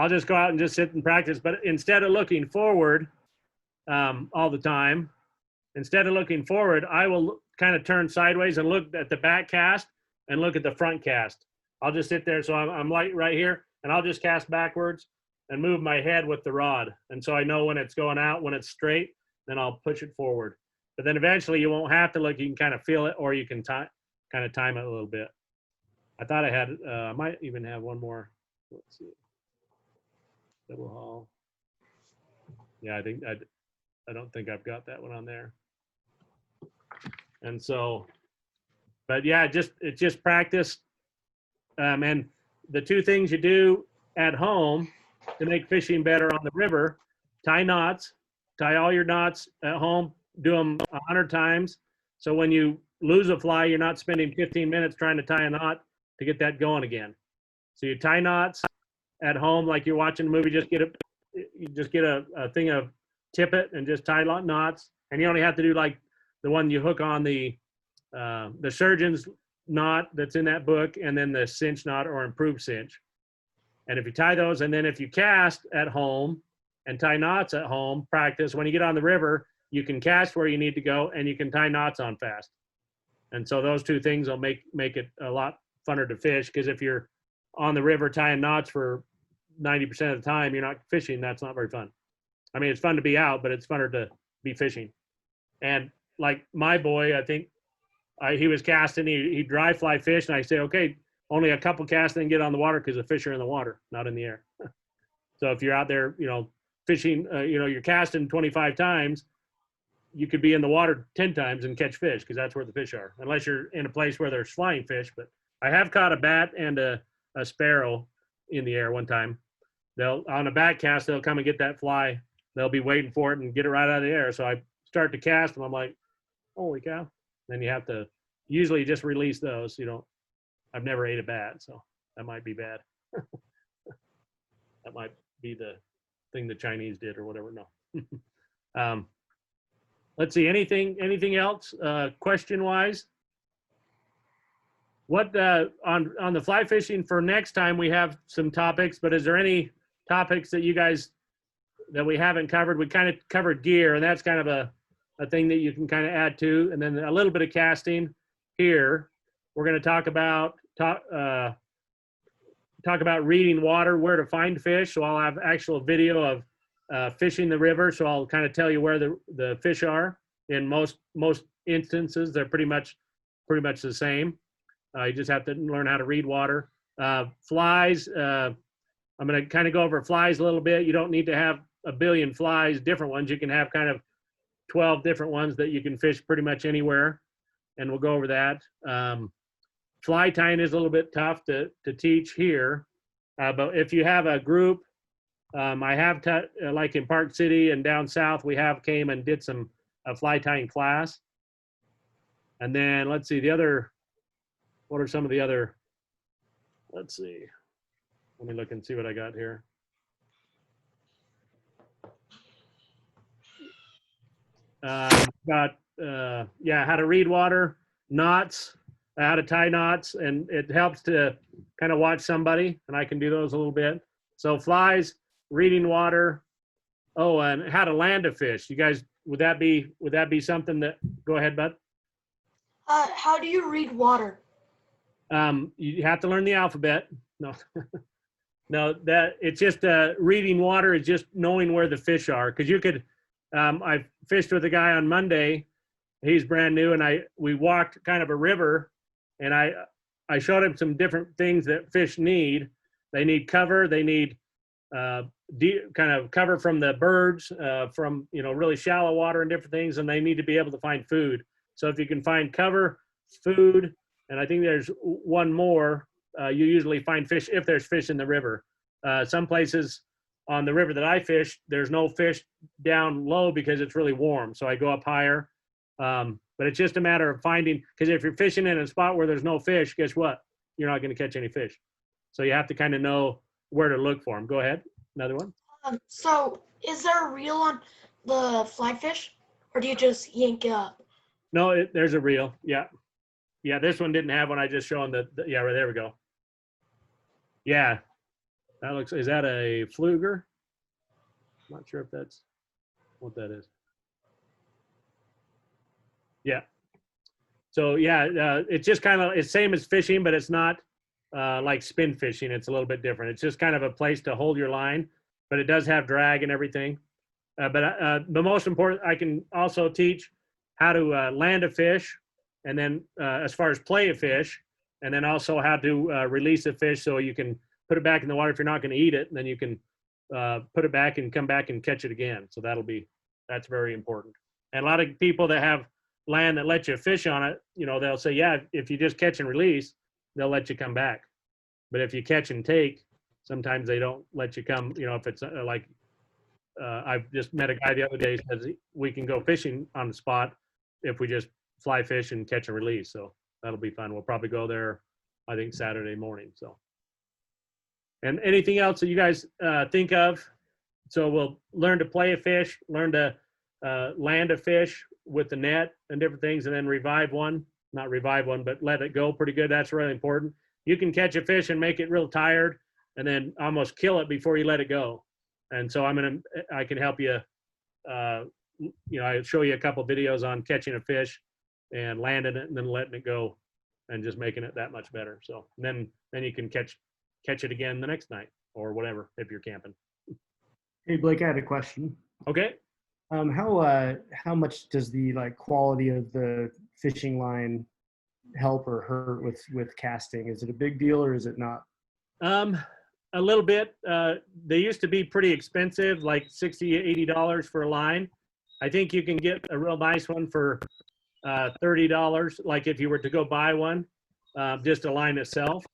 S1: just go out and just sit and practice. But instead of looking forward all the time, instead of looking forward, I will kind of turn sideways and look at the back cast and look at the front cast. I'll just sit there. So I'm like right here, and I'll just cast backwards and move my head with the rod. And so I know when it's going out, when it's straight, then I'll push it forward. But then eventually you won't have to look. You can kind of feel it, or you can kind of time it a little bit. I thought I had, I might even have one more. Let's see. Double haul. Yeah, I don't think I've got that one on there. And so, but yeah, it's just practice. And the 2 things you do at home to make fishing better on the river: tie knots, tie all your knots at home, do them 100 times. So when you lose a fly, you're not spending 15 minutes trying to tie a knot to get that going again. So you tie knots at home like you're watching a movie. Just get a thing of tippet and just tie knots. And you only have to do like the one you hook on the surgeon's knot that's in that book, and then the cinch knot or improved cinch. And if you tie those, and then if you cast at home and tie knots at home, practice, when you get on the river, you can cast where you need to go, and you can tie knots on fast. And so those 2 things will make it a lot funner to fish, because if you're on the river tying knots for 90% of the time, you're not fishing. That's not very fun. I mean, it's fun to be out, but it's funner to be fishing. And like my boy, I think he was casting, he dry fly fish, and I say, okay, only a couple casts, then get on the water, because the fish are in the water, not in the air. So if you're out there, you know, fishing, you know, you're casting 25 times, you could be in the water 10 times and catch fish because that's where the fish are, unless you're in a place where there's flying fish. But I have caught a bat and a sparrow in the air one time. They'll on a back cast, they'll come and get that fly. They'll be waiting for it and get it right out of the air. So I start to cast and I'm like, holy cow. Then you have to usually just release those. You don't, I've never ate a bat, so that might be bad. That might be the thing the Chinese did or whatever. No. Let's see, anything else question wise? What on the fly fishing for next time, we have some topics, but is there any topics that you guys that we haven't covered? We kind of covered gear, and that's kind of a thing that you can kind of add to, and then a little bit of casting here. We're going to talk about reading water, where to find fish. So I'll have actual video of fishing the river. So I'll kind of tell you where the fish are. In most instances, they're pretty much the same. You just have to learn how to read water. Flies. I'm going to kind of go over flies a little bit. You don't need to have a billion flies, different ones. You can have kind of 12 different ones that you can fish pretty much anywhere, and we'll go over that. Fly tying is a little bit tough to teach here, but if you have a group, I have like in Park City and down south, we have came and did some fly tying class. And then let's see what are some of the other, let's see, let me look and see what I got here. Got how to read water, knots, how to tie knots, and it helps to kind of watch somebody, and I can do those a little bit. So flies, reading water, and how to land a fish. You guys, would that be something that, go ahead, Bud?
S3: How do you read water?
S1: You have to learn the alphabet. No, no, that it's just reading water is just knowing where the fish are. Because you could, I fished with a guy on Monday. He's brand new, and we walked kind of a river, and I showed him some different things that fish need. They need cover. They need kind of cover from the birds, from really shallow water and different things, and they need to be able to find food. So if you can find cover, food, and I think there's one more, you usually find fish if there's fish in the river. Some places on the river that I fish, there's no fish down low because it's really warm. So I go up higher. But it's just a matter of finding, because if you're fishing in a spot where there's no fish, guess what? You're not going to catch any fish. So you have to kind of know where to look for them. Go ahead. Another one.
S3: So is there a reel on the fly fish, or do you just yank it up?
S1: No, there's a reel. Yeah. Yeah, this one didn't have one. I just showing yeah, right there we go. Yeah. That looks, is that a fluger? I'm not sure if that's what that is. Yeah. So yeah, it's just kind of, it's same as fishing, but it's not like spin fishing. It's a little bit different. It's just kind of a place to hold your line, but it does have drag and everything. But the most important, I can also teach how to land a fish, and then as far as play a fish, and then also how to release a fish so you can put it back in the water if you're not going to eat it, and then you can put it back and come back and catch it again. So that's very important. And a lot of people that have land that let you fish on it, they'll say, yeah, if you just catch and release, they'll let you come back. But if you catch and take, sometimes they don't let you come, if it's like, I've just met a guy the other day says we can go fishing on the spot if we just fly fish and catch and release. So that'll be fun. We'll probably go there, I think, Saturday morning. So, and anything else that you guys think of? So we'll learn to play a fish, learn to land a fish with the net and different things, and then not revive one, but let it go pretty good. That's really important. You can catch a fish and make it real tired and then almost kill it before you let it go. And so I can help you, I show you a couple videos on catching a fish and landing it and then letting it go and just making it that much better. So then you can catch it again the next night or whatever, if you're camping.
S4: Hey, Blake, I had a question.
S1: Okay.
S4: How much does the quality of the fishing line help or hurt with casting? Is it a big deal or is it not?
S1: A little bit. They used to be pretty expensive, like $60, $80 for a line. I think you can get a real nice one for $30, like if you were to go buy one, just a line itself.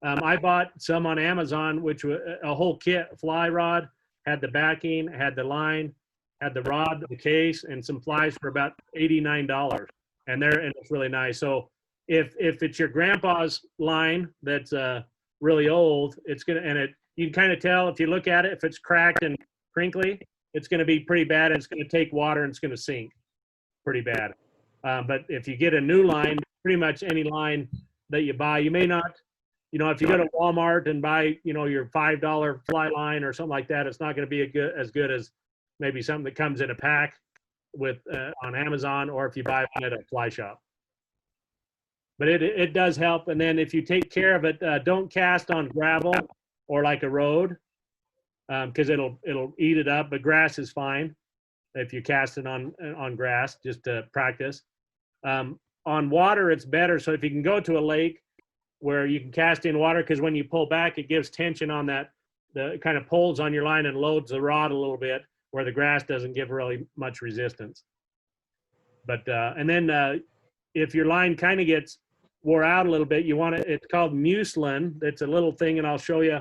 S1: I bought some on Amazon, which was a whole kit, fly rod, had the backing, had the line, had the rod, the case, and some flies for about $89. And it's really nice. So if it's your grandpa's line that's really old, it's gonna, and you can kind of tell if you look at it, if it's cracked and crinkly, it's gonna be pretty bad, and it's gonna take water and it's gonna sink pretty bad. But if you get a new line, pretty much any line that you buy, you may not, if you go to Walmart and buy, your $5 fly line or something like that, it's not going to be as good as maybe something that comes in a pack with on Amazon, or if you buy one at a fly shop. But it does help. And then if you take care of it, don't cast on gravel or like a road, because it'll eat it up. But grass is fine if you cast it on grass, just to practice. On water, it's better. So if you can go to a lake where you can cast in water, because when you pull back, it gives tension on the kind of pulls on your line and loads the rod a little bit, where the grass doesn't give really much resistance. But and then if your line kind of gets wore out a little bit, you want it. It's called mucilin. It's a little thing, and I'll show you.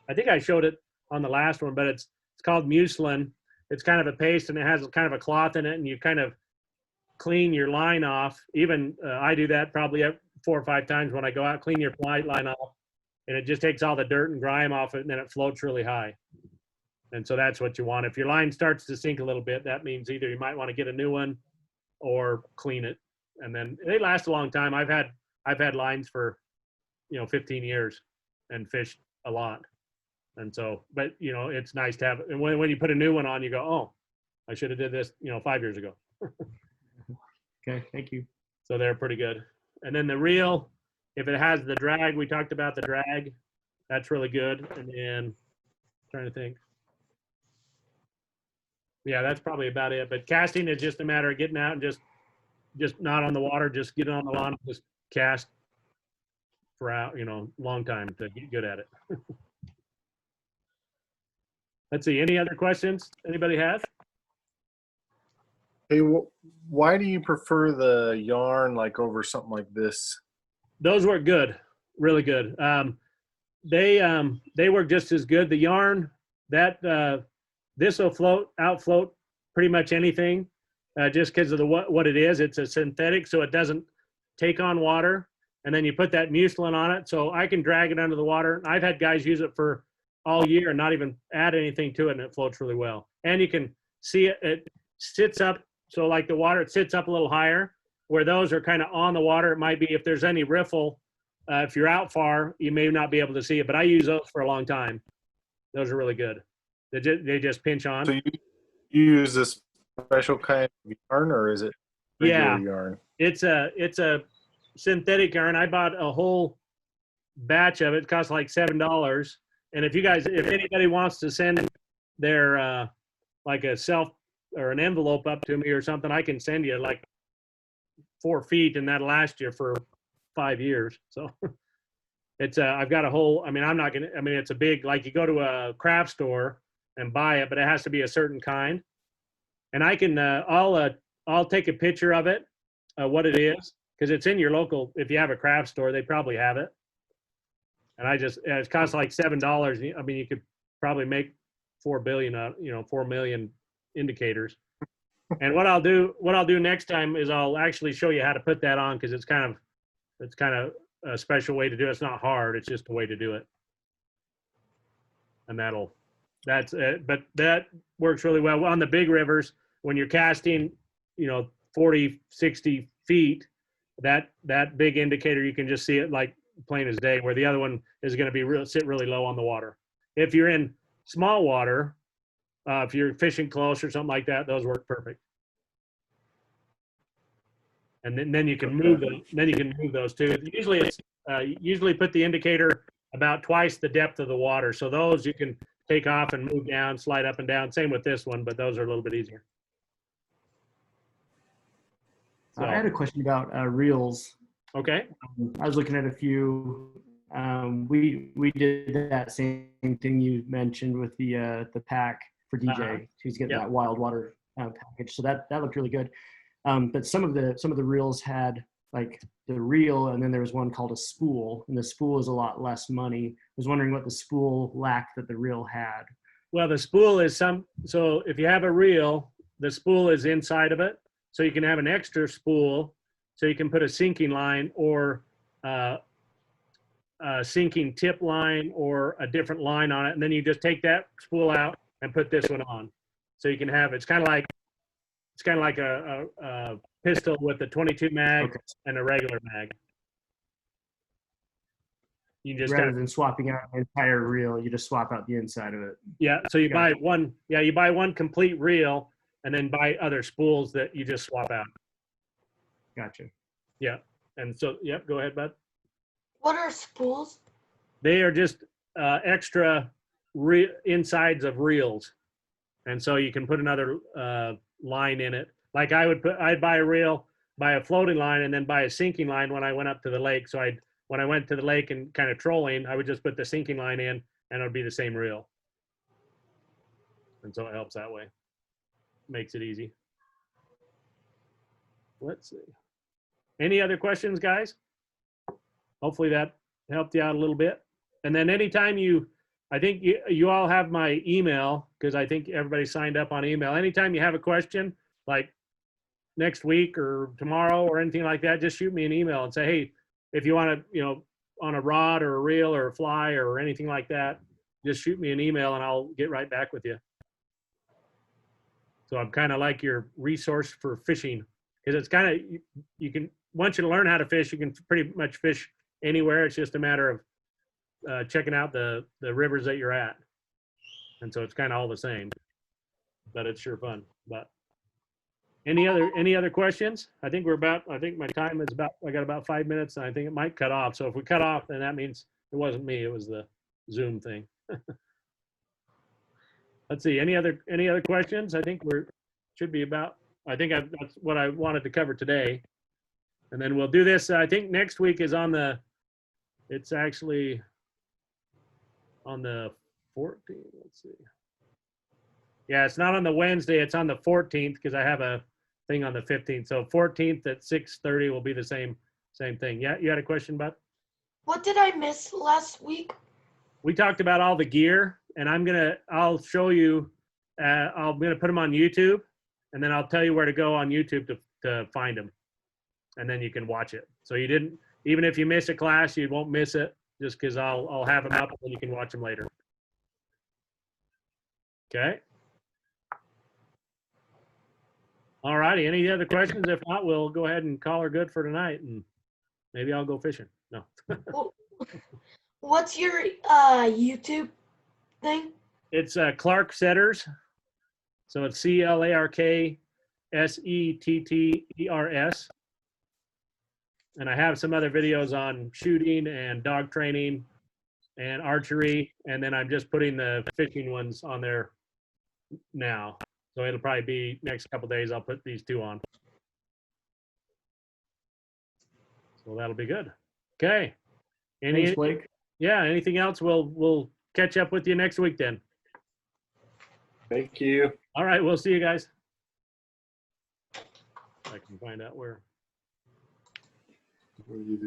S1: I think I showed it on the last one, but it's called mucilin. It's kind of a paste, and it has kind of a cloth in it, and you kind of clean your line off. Even I do that probably 4 or 5 times when I go out, clean your fly line off, and it just takes all the dirt and grime off it, and then it floats really high. And so that's what you want. If your line starts to sink a little bit, that means either you might want to get a new one or clean it. And then they last a long time. I've had lines for 15 years and fished a lot. And so, but it's nice to have, and when you put a new one on, you go, oh, I should have did this 5 years ago.
S4: Okay, thank you.
S1: So they're pretty good. And then the reel, if it has the drag, we talked about the drag, that's really good. And then trying to think. Yeah, that's probably about it. But casting is just a matter of getting out and just not on the water, just get on the lawn, just cast for long time to get good at it. Let's see, any other questions anybody have?
S2: Hey, why do you prefer the yarn like over something like this?
S1: Those work good, really good. They work just as good. The yarn this will outfloat pretty much anything, just because of what it is. It's a synthetic, so it doesn't take on water. And then you put that mucilin on it, so I can drag it under the water. I've had guys use it for all year and not even add anything to it, and it floats really well. And you can see it sits up. So like the water, it sits up a little higher, where those are kind of on the water. It might be, if there's any riffle, if you're out far, you may not be able to see it, but I use those for a long time. Those are really good. They just pinch on.
S2: So you use this special kind of yarn, or is it regular yarn?
S1: It's a synthetic yarn. I bought a whole batch of it. It cost like $7. And if anybody wants to send their like a self or an envelope up to me or something, I can send you like 4 feet, and that'll last you for 5 years. So it's I've got a whole, it's a big, like you go to a craft store and buy it, but it has to be a certain kind. And I can, I'll take a picture of it, what it is, because it's in your local, if you have a craft store, they probably have it. And it costs like $7. You could probably make 4 million indicators. And what I'll do next time is I'll actually show you how to put that on, because it's kind of a special way to do it. It's not hard. It's just a way to do it. And that's it. But that works really well on the big rivers when you're casting, 40, 60 feet, that big indicator, you can just see it like plain as day, where the other one is going to sit really low on the water. If you're in small water, if you're fishing close or something like that, those work perfect. And then you can move them. Then you can move those too. Usually it's usually put the indicator about twice the depth of the water. So those you can take off and move down, slide up and down. Same with this one, but those are a little bit easier. So,
S4: I had a question about reels.
S1: okay.
S4: I was looking at a few. We did that same thing you mentioned with the pack for DJ. He's getting that wild water package. So that looked really good. But some of the reels had like the reel, and then there was one called a spool, and the spool is a lot less money. I was wondering what the spool lacked that the reel had.
S1: Well, the spool is so if you have a reel, the spool is inside of it. So you can have an extra spool, so you can put a sinking line or a sinking tip line or a different line on it. And then you just take that spool out and put this one on. So you can have, it's kind of like a pistol with a 22 mag
S4: Okay.
S1: and a regular mag. You just
S4: Rather
S1: kind of,
S4: than swapping out an entire reel, you just swap out the inside of it.
S1: yeah. So you buy
S4: Gotcha.
S1: you buy one complete reel and then buy other spools that you just swap out.
S4: Gotcha.
S1: Yeah. And so, yep, go ahead, bud.
S3: What are spools?
S1: They are just extra insides of reels. And so you can put another line in it. Like I'd buy a reel, buy a floating line, and then buy a sinking line when I went up to the lake. So when I went to the lake and kind of trolling, I would just put the sinking line in and it would be the same reel. And so it helps that way. Makes it easy. Let's see. Any other questions, guys? Hopefully that helped you out a little bit. And then anytime I think you all have my email, because I think everybody signed up on email. Anytime you have a question, like next week or tomorrow or anything like that, just shoot me an email and say, hey, if you want to, on a rod or a reel or a fly or anything like that, just shoot me an email and I'll get right back with you. So I'm kind of like your resource for fishing, because it's kind of, you can, once you learn how to fish, you can pretty much fish anywhere. It's just a matter of checking out the rivers that you're at. And so it's kind of all the same, but it's sure fun. But any other questions? I think my time is I got about 5 minutes and I think it might cut off. So if we cut off, then that means it wasn't me, it was the Zoom thing. Let's see, any other questions? I think should be about, that's what I wanted to cover today. And then we'll do this, I think next week is it's actually on the 14th, let's see. Yeah, it's not on the Wednesday, it's on the 14th because I have a thing on the 15th. So 14th at 6:30 will be the same thing. Yeah, you had a question, Bud?
S3: What did I miss last week?
S1: We talked about all the gear, and I'll show you, I'm gonna put them on YouTube, and then I'll tell you where to go on YouTube to find them. And then you can watch it. So even if you miss a class, you won't miss it, just because I'll have them up and then you can watch them later. Okay. All righty. Any other questions? If not, we'll go ahead and call her good for tonight, and maybe I'll go fishing. No.
S3: What's your YouTube thing?
S1: It's Clark Setters. So it's ClarkSetters. And I have some other videos on shooting and dog training and archery. And then I'm just putting the fishing ones on there now. So it'll probably be next couple days, I'll put these two on. So that'll be good. Okay.
S4: Thanks, Blake.
S1: Yeah, anything else? We'll catch up with you next week then.
S2: Thank you.
S1: All right, we'll see you guys. I can find out where.
S2: What do you do?